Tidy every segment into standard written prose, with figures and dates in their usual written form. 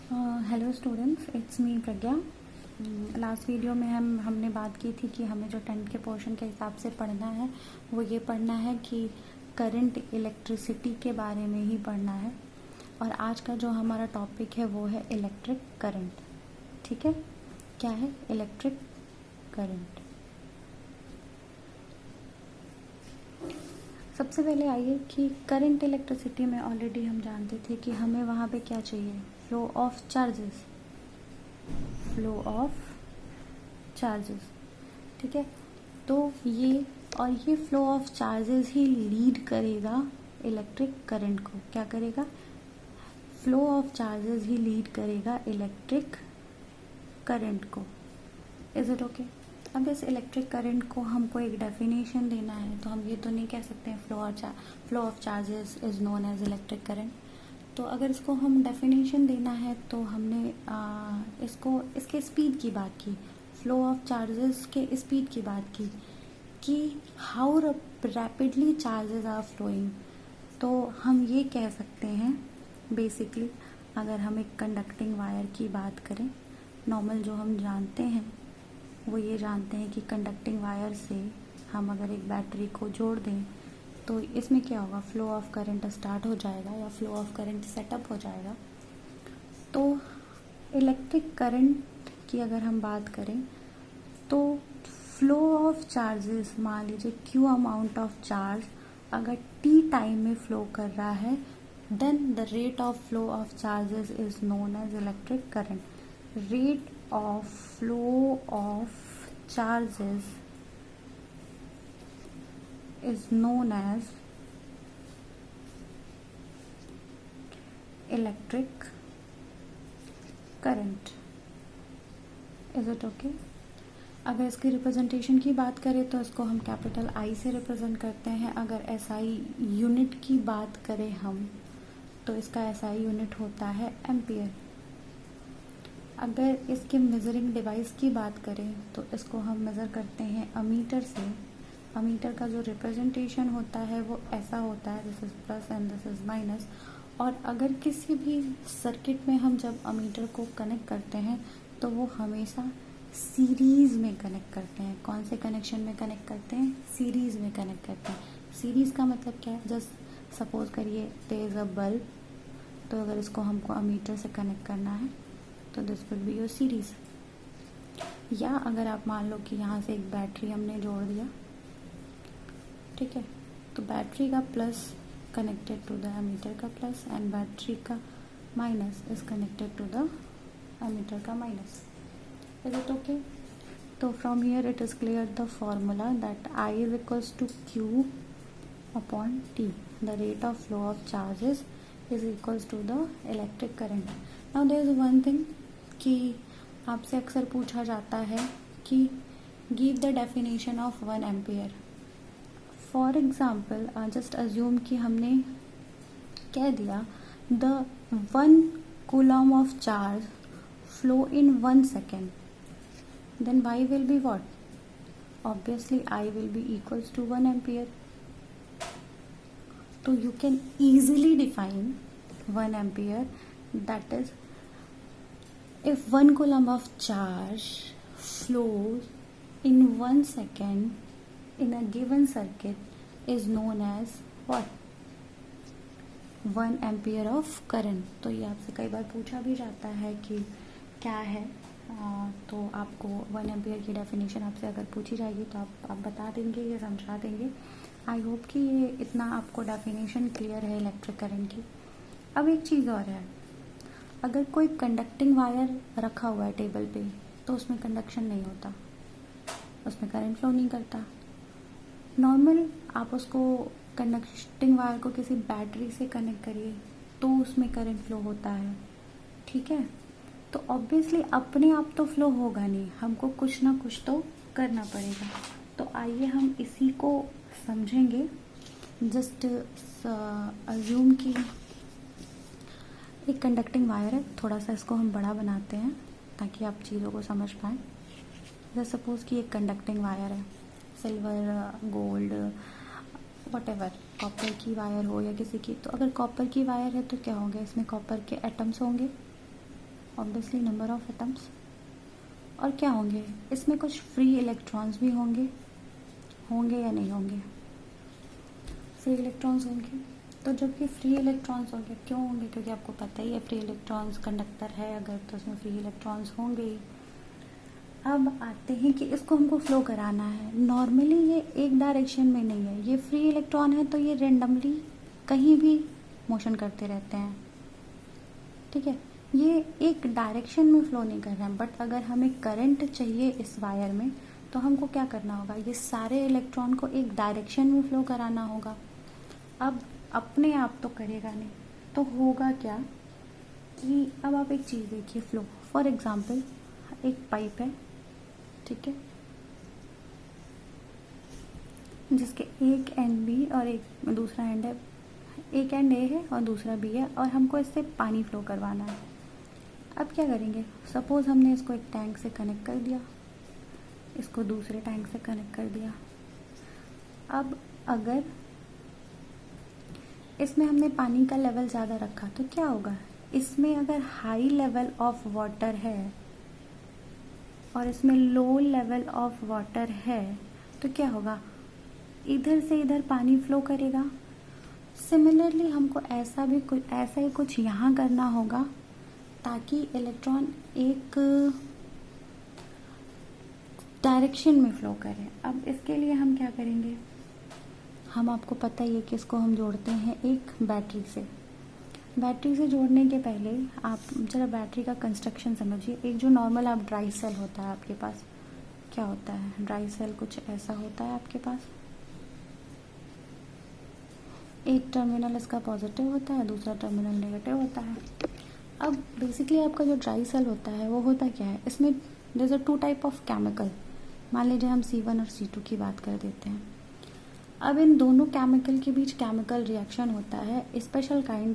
Hello students, it's me Pragya. Last video में हमने बात की थी कि हमें जो 10th के पोर्शन के हिसाब से पढ़ना है वो ये पढ़ना है कि करंट इलेक्ट्रिसिटी के बारे में ही पढ़ना है। और आज का जो हमारा टॉपिक है वो है इलेक्ट्रिक करंट। ठीक है, क्या है इलेक्ट्रिक करंट? सबसे पहले आइए कि करंट इलेक्ट्रिसिटी में ऑलरेडी हम जानते थे कि हमें वहाँ पे क्या चाहिए, flow of charges. Flow of charges, ठीक है। तो ये flow of charges he lead करेगा इलेक्ट्रिक करंट को। क्या करेगा? Flow of charges he lead करेगा इलेक्ट्रिक करंट को। Is it okay? अब इस इलेक्ट्रिक करंट को हमको एक डेफिनेशन देना है, तो हम ये तो नहीं कह सकते हैं flow of charges is known as electric current. तो अगर इसको हम डेफिनेशन देना है तो हमने इसके स्पीड की बात की, फ्लो ऑफ चार्जेस के स्पीड की बात की कि how rapidly charges are flowing. तो हम ये कह सकते हैं बेसिकली, अगर हम एक कंडक्टिंग वायर की बात करें, नॉर्मल जो हम जानते हैं वो ये जानते हैं कि कंडक्टिंग वायर से हम अगर एक बैटरी को जोड़ दें तो इसमें क्या होगा, फ्लो ऑफ करंट स्टार्ट हो जाएगा या फ्लो ऑफ करंट सेटअप हो जाएगा। तो इलेक्ट्रिक करंट की अगर हम बात करें तो फ्लो ऑफ चार्जेस, मान लीजिए क्यू अमाउंट ऑफ चार्ज अगर टी टाइम में फ्लो कर रहा है, then the rate of flow of charges is known as electric current. Rate of flow of charges is known as electric current. Is it okay? अगर इसकी representation की बात करें तो इसको हम कैपिटल आई से रिप्रेजेंट करते हैं। अगर एसआई यूनिट की बात करें हम तो इसका एसआई यूनिट होता है एम्पियर। अगर इसके मेजरिंग डिवाइस की बात करें तो इसको हम मेज़र करते हैं अमीटर से। अमीटर का जो रिप्रेजेंटेशन होता है वो ऐसा होता है, this is plus and this is minus. और अगर किसी भी सर्किट में हम जब अमीटर को कनेक्ट करते हैं तो वो हमेशा सीरीज़ में कनेक्ट करते हैं। कौन से कनेक्शन में कनेक्ट करते हैं? सीरीज़ में कनेक्ट करते हैं। सीरीज़ का मतलब क्या है? जस्ट सपोज करिए देयर इज़ अ बल्ब, तो अगर इसको हमको अमीटर से कनेक्ट करना है तो this will be your series. या अगर आप मान लो कि यहाँ से एक बैटरी हमने जोड़ दिया, ठीक है, तो बैटरी का plus connected to the ammeter का प्लस एंड बैटरी का minus is connected to the ammeter का माइनस। Is it okay? तो from here it is clear the formula that I is equals to Q upon T. The rate of flow of charges is equals to the electric current. Now there is one thing कि आपसे अक्सर पूछा जाता है कि give the definition of 1 ampere. For example just assume कि हमने कह दिया the 1 coulomb of charge flow in 1 second, then y will be what? Obviously I will be equals to 1 ampere. तो you can easily define 1 ampere, that is if 1 coulomb of charge flows in 1 second in a given circuit is known as what? 1 ampere of current। तो ये आपसे कई बार पूछा भी जाता है कि क्या है, तो आपको 1 एम्पियर की डेफिनेशन आपसे अगर पूछी जाएगी तो आप बता देंगे या समझा देंगे। आई होप कि ये इतना आपको डेफिनेशन क्लियर है इलेक्ट्रिक करंट की। अब एक चीज़ और है, अगर कोई कंडक्टिंग वायर रखा हुआ है टेबल पे तो उसमें कंडक्शन नहीं होता, उसमें करंट फ्लो नहीं करता। नॉर्मल आप उसको कंडक्टिंग वायर को किसी बैटरी से कनेक्ट करिए तो उसमें करंट फ्लो होता है, ठीक है। तो ऑब्वियसली अपने आप तो फ्लो होगा नहीं, हमको कुछ ना कुछ तो करना पड़ेगा। तो आइए हम इसी को समझेंगे। जस्ट अज्यूम कि एक कंडक्टिंग वायर है, थोड़ा सा इसको हम बड़ा बनाते हैं ताकि आप चीज़ों को समझ पाएँ। जैसे सपोज़ कि एक कंडक्टिंग वायर है, सिल्वर, गोल्ड, व्हाटएवर, कॉपर की वायर हो या किसी की। तो अगर कॉपर की वायर है तो क्या होगा, इसमें कॉपर के एटम्स होंगे, ऑब्वियसली नंबर ऑफ एटम्स। और क्या होंगे इसमें, कुछ फ्री इलेक्ट्रॉन्स भी होंगे या नहीं होंगे? फ्री इलेक्ट्रॉन्स होंगे। तो जब कि फ्री इलेक्ट्रॉन्स होंगे, क्यों होंगे? क्योंकि आपको पता ही है फ्री इलेक्ट्रॉन्स कंडक्टर है अगर, तो उसमें फ्री इलेक्ट्रॉन्स होंगे ही। अब आते हैं कि इसको हमको फ्लो कराना है। नॉर्मली ये एक डायरेक्शन में नहीं है, ये फ्री इलेक्ट्रॉन है तो ये रेंडमली कहीं भी मोशन करते रहते हैं, ठीक है। ये एक डायरेक्शन में फ्लो नहीं कर रहे हैं। बट अगर हमें करंट चाहिए इस वायर में तो हमको क्या करना होगा, ये सारे इलेक्ट्रॉन को एक डायरेक्शन में फ्लो कराना होगा। अब अपने आप तो करेगा नहीं, तो होगा क्या कि अब आप एक चीज़ देखिए, फ्लो फॉर एग्जांपल एक पाइप है, ठीक है, जिसके एक एंड बी और एक दूसरा एंड है, एक एंड ए है और दूसरा बी है, और हमको इससे पानी फ्लो करवाना है। अब क्या करेंगे, सपोज हमने इसको एक टैंक से कनेक्ट कर दिया, इसको दूसरे टैंक से कनेक्ट कर दिया। अब अगर इसमें हमने पानी का लेवल ज़्यादा रखा तो क्या होगा, इसमें अगर हाई लेवल ऑफ वाटर है और इसमें लो लेवल ऑफ वाटर है तो क्या होगा, इधर से इधर पानी फ्लो करेगा। सिमिलरली हमको ऐसा ही कुछ यहाँ करना होगा ताकि इलेक्ट्रॉन एक डायरेक्शन में फ्लो करे। अब इसके लिए हम क्या करेंगे, हम आपको पता ही है कि इसको हम जोड़ते हैं एक बैटरी से। बैटरी से जोड़ने के पहले आप जरा बैटरी का कंस्ट्रक्शन समझिए। एक जो नॉर्मल आप ड्राई सेल होता है आपके पास, क्या होता है ड्राई सेल, कुछ ऐसा होता है आपके पास। एक टर्मिनल इसका पॉजिटिव होता है, दूसरा टर्मिनल नेगेटिव होता है। अब बेसिकली आपका जो ड्राई सेल होता है वो होता क्या है, इसमें there are two type of chemical. मान लीजिए हम C1 और C2 की बात कर देते हैं। अब इन दोनों केमिकल के बीच केमिकल रिएक्शन होता है स्पेशल काइंड,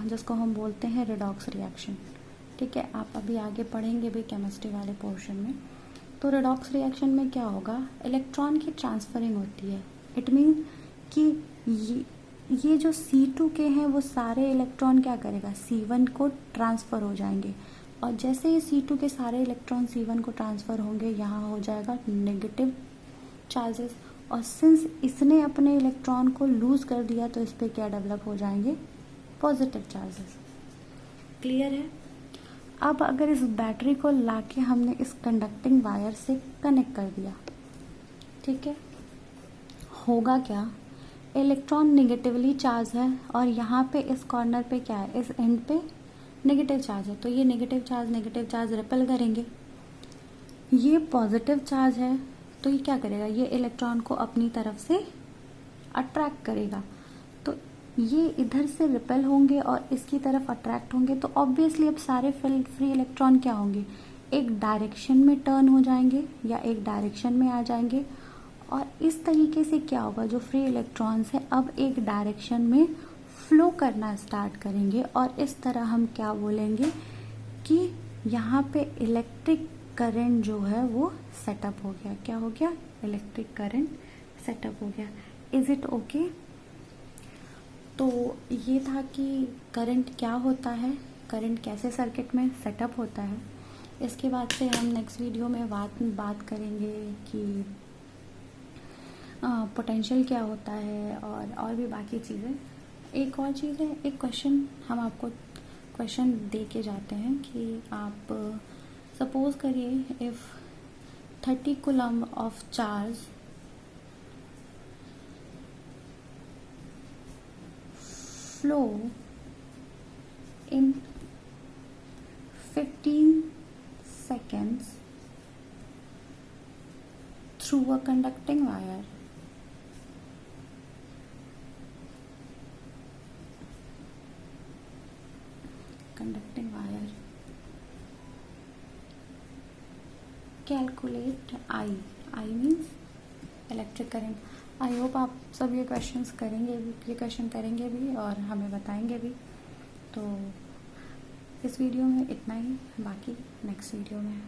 जिसको हम बोलते हैं रेडॉक्स रिएक्शन, ठीक है। आप अभी आगे पढ़ेंगे भी केमिस्ट्री वाले पोर्शन में। तो रेडॉक्स रिएक्शन में क्या होगा, इलेक्ट्रॉन की ट्रांसफरिंग होती है। इट मीन कि ये जो C2 के हैं वो सारे इलेक्ट्रॉन क्या करेगा, C1 को ट्रांसफ़र हो जाएंगे, और जैसे ही C2 के सारे इलेक्ट्रॉन C1 को ट्रांसफ़र होंगे यहाँ हो जाएगा नेगेटिव चार्जेस, और सिंस इसने अपने इलेक्ट्रॉन को लूज कर दिया तो इस पर क्या डेवलप हो जाएंगे, पॉजिटिव चार्जेस। क्लियर है। अब अगर इस बैटरी को लाके हमने इस कंडक्टिंग वायर से कनेक्ट कर दिया, ठीक है, होगा क्या, इलेक्ट्रॉन नेगेटिवली चार्ज है और यहाँ पे इस कॉर्नर पे क्या है, इस एंड पे नेगेटिव चार्ज है, तो ये नेगेटिव चार्ज रिपेल करेंगे। ये पॉजिटिव चार्ज है तो ये क्या करेगा, ये इलेक्ट्रॉन को अपनी तरफ से अट्रैक्ट करेगा। तो ये इधर से रिपेल होंगे और इसकी तरफ अट्रैक्ट होंगे, तो ऑब्वियसली अब सारे फ्री इलेक्ट्रॉन क्या होंगे, एक डायरेक्शन में टर्न हो जाएंगे या एक डायरेक्शन में आ जाएंगे। और इस तरीके से क्या होगा, जो फ्री इलेक्ट्रॉन्स है अब एक डायरेक्शन में फ्लो करना स्टार्ट करेंगे, और इस तरह हम क्या बोलेंगे कि यहाँ पे इलेक्ट्रिक करंट जो है वो सेटअप हो गया। क्या हो गया, इलेक्ट्रिक करंट सेटअप हो गया। Is it okay. तो ये था कि करंट क्या होता है, करंट कैसे सर्किट में सेटअप होता है। इसके बाद से हम नेक्स्ट वीडियो में बात करेंगे कि पोटेंशियल क्या होता है और भी बाकी चीज़ें। एक और चीज़ है, एक क्वेश्चन हम आपको क्वेश्चन दे के जाते हैं कि आप सपोज करिए if 30 coulomb of charge flow in 15 seconds through a conducting wire, calculate I means electric current. I hope आप सब ये क्वेश्चन करेंगे भी और हमें बताएंगे भी। तो इस वीडियो में इतना ही, बाकी नेक्स्ट वीडियो में